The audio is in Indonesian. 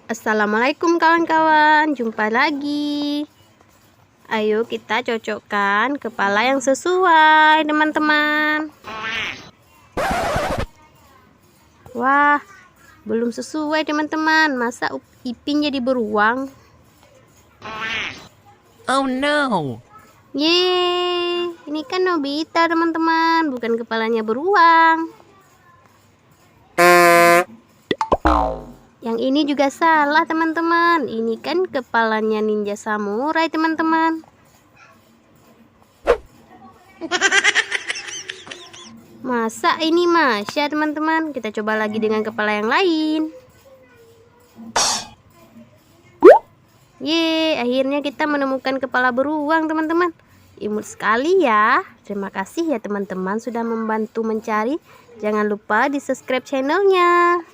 Assalamualaikum kawan-kawan, jumpa lagi. Ayo kita cocokkan kepala yang sesuai, teman-teman. Wah, belum sesuai teman-teman. Masa Ipin jadi beruang? Oh no. Yeay, ini kan Nobita teman-teman, bukan kepalanya beruang. Yang ini juga salah teman-teman. Ini kan kepalanya ninja samurai teman-teman. Masa ini Masya teman-teman. Kita coba lagi dengan kepala yang lain. Yeay, akhirnya kita menemukan kepala beruang teman-teman. Imut sekali ya. Terima kasih ya teman-teman sudah membantu mencari. Jangan lupa di subscribe channelnya.